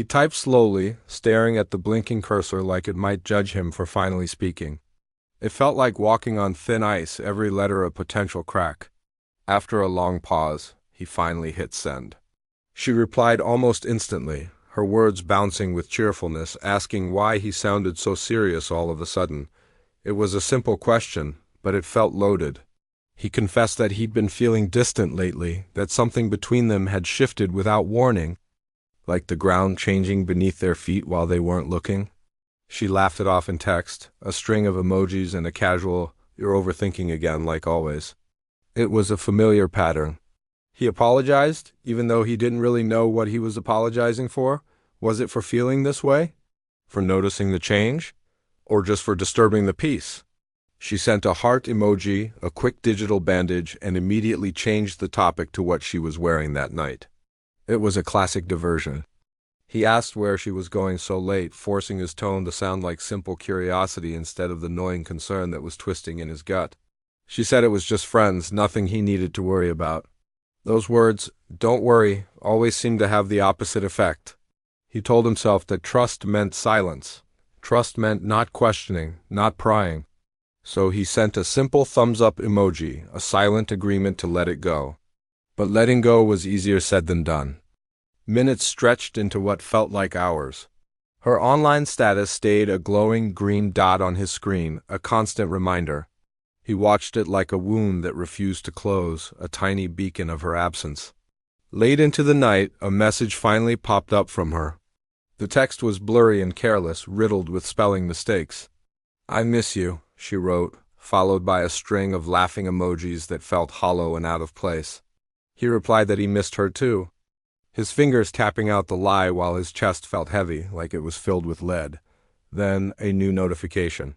He typed slowly, staring at the blinking cursor like it might judge him for finally speaking. It felt like walking on thin ice, every letter a potential crack. After a long pause, he finally hit send. She replied almost instantly, her words bouncing with cheerfulness, asking why he sounded so serious all of a sudden. It was a simple question, but it felt loaded. He confessed that he'd been feeling distant lately, that something between them had shifted without warning, like the ground changing beneath their feet while they weren't looking. She laughed it off in text, a string of emojis and a casual, "You're overthinking again," like always. It was a familiar pattern. He apologized, even though he didn't really know what he was apologizing for. Was it for feeling this way? For noticing the change? Or just for disturbing the peace? She sent a heart emoji, a quick digital bandage, and immediately changed the topic to what she was wearing that night. It was a classic diversion. He asked where she was going so late, forcing his tone to sound like simple curiosity instead of the gnawing concern that was twisting in his gut. She said it was just friends, nothing he needed to worry about. Those words, "don't worry," always seemed to have the opposite effect. He told himself that trust meant silence. Trust meant not questioning, not prying. So he sent a simple thumbs-up emoji, a silent agreement to let it go. But letting go was easier said than done. Minutes stretched into what felt like hours. Her online status stayed a glowing green dot on his screen, a constant reminder. He watched it like a wound that refused to close, a tiny beacon of her absence. Late into the night, a message finally popped up from her. The text was blurry and careless, riddled with spelling mistakes. "I miss you," she wrote, followed by a string of laughing emojis that felt hollow and out of place. He replied that he missed her too, his fingers tapping out the lie while his chest felt heavy, like it was filled with lead. Then a new notification.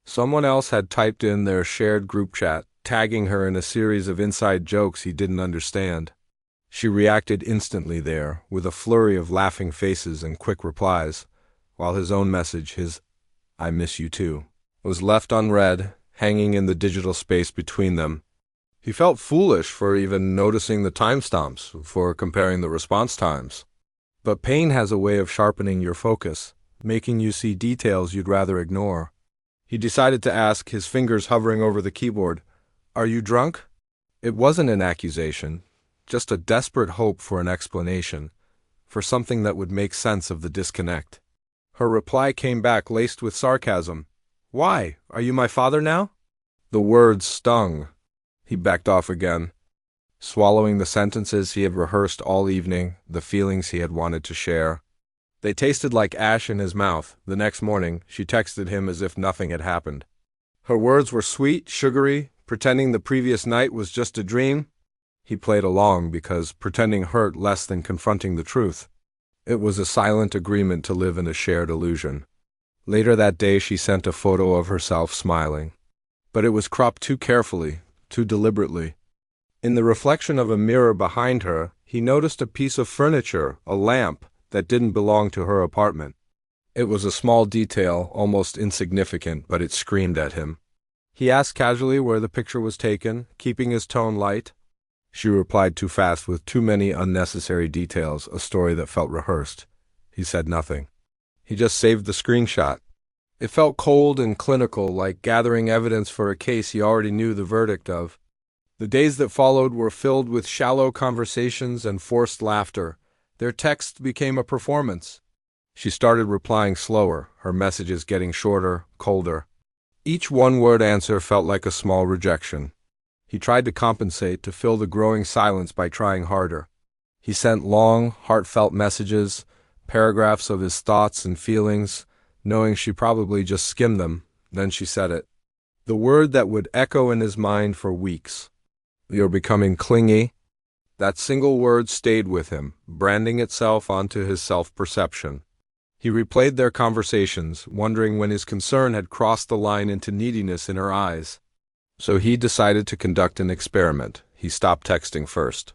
Someone else had typed in their shared group chat, tagging her in a series of inside jokes he didn't understand. She reacted instantly there, with a flurry of laughing faces and quick replies, while his own message, his "I miss you too," was left unread, hanging in the digital space between them. He felt foolish for even noticing the timestamps, for comparing the response times. But pain has a way of sharpening your focus, making you see details you'd rather ignore. He decided to ask, his fingers hovering over the keyboard, "Are you drunk?" It wasn't an accusation, just a desperate hope for an explanation, for something that would make sense of the disconnect. Her reply came back laced with sarcasm. "Why? Are you my father now?" The words stung. He backed off again, swallowing the sentences he had rehearsed all evening, the feelings he had wanted to share. They tasted like ash in his mouth. The next morning, she texted him as if nothing had happened. Her words were sweet, sugary, pretending the previous night was just a dream. He played along because pretending hurt less than confronting the truth. It was a silent agreement to live in a shared illusion. Later that day, she sent a photo of herself smiling. But it was cropped too carefully, too deliberately. In the reflection of a mirror behind her, he noticed a piece of furniture, a lamp, that didn't belong to her apartment. It was a small detail, almost insignificant, but it screamed at him. He asked casually where the picture was taken, keeping his tone light. She replied too fast with too many unnecessary details, a story that felt rehearsed. He said nothing. He just saved the screenshot. It felt cold and clinical, like gathering evidence for a case he already knew the verdict of. The days that followed were filled with shallow conversations and forced laughter. Their text became a performance. She started replying slower, her messages getting shorter, colder. Each one-word answer felt like a small rejection. He tried to compensate, to fill the growing silence by trying harder. He sent long, heartfelt messages, paragraphs of his thoughts and feelings, knowing she probably just skimmed them. Then she said it. The word that would echo in his mind for weeks. "You're becoming clingy." That single word stayed with him, branding itself onto his self-perception. He replayed their conversations, wondering when his concern had crossed the line into neediness in her eyes. So he decided to conduct an experiment. He stopped texting first.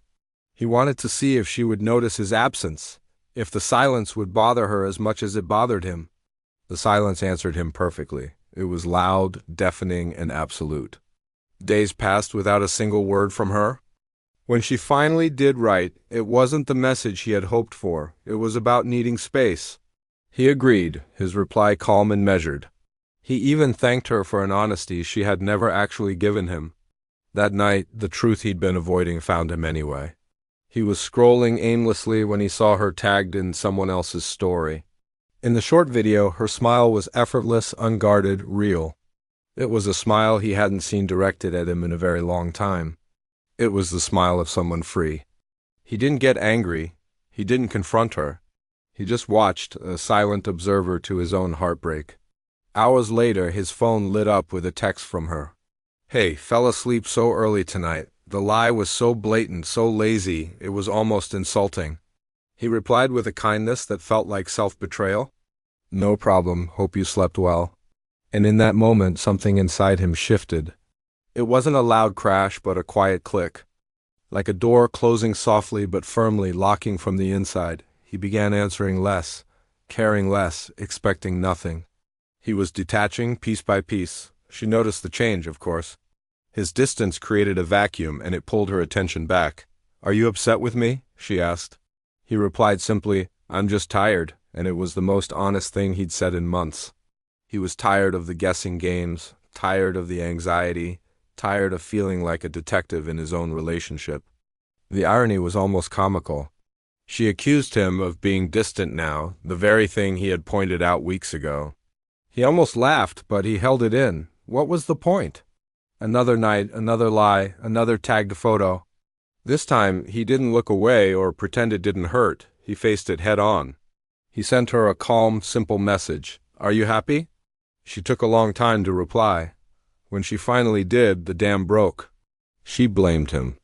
He wanted to see if she would notice his absence, if the silence would bother her as much as it bothered him. The silence answered him perfectly. It was loud, deafening, and absolute. Days passed without a single word from her. When she finally did write, it wasn't the message he had hoped for. It was about needing space. He agreed, his reply calm and measured. He even thanked her for an honesty she had never actually given him. That night, the truth he'd been avoiding found him anyway. He was scrolling aimlessly when he saw her tagged in someone else's story. In the short video, her smile was effortless, unguarded, real. It was a smile he hadn't seen directed at him in a very long time. It was the smile of someone free. He didn't get angry. He didn't confront her. He just watched, a silent observer to his own heartbreak. Hours later, his phone lit up with a text from her. "Hey, fell asleep so early tonight. The lie was so blatant, so lazy, it was almost insulting." He replied with a kindness that felt like self-betrayal. "No problem, hope you slept well." And in that moment, something inside him shifted. It wasn't a loud crash, but a quiet click. Like a door closing softly but firmly, locking from the inside, he began answering less, caring less, expecting nothing. He was detaching piece by piece. She noticed the change, of course. His distance created a vacuum, and it pulled her attention back. "Are you upset with me?" she asked. He replied simply, "I'm just tired," and it was the most honest thing he'd said in months. He was tired of the guessing games, tired of the anxiety, tired of feeling like a detective in his own relationship. The irony was almost comical. She accused him of being distant now, the very thing he had pointed out weeks ago. He almost laughed, but he held it in. What was the point? Another night, another lie, another tagged photo. This time, he didn't look away or pretend it didn't hurt. He faced it head on. He sent her a calm, simple message. "Are you happy?" She took a long time to reply. When she finally did, the dam broke. She blamed him.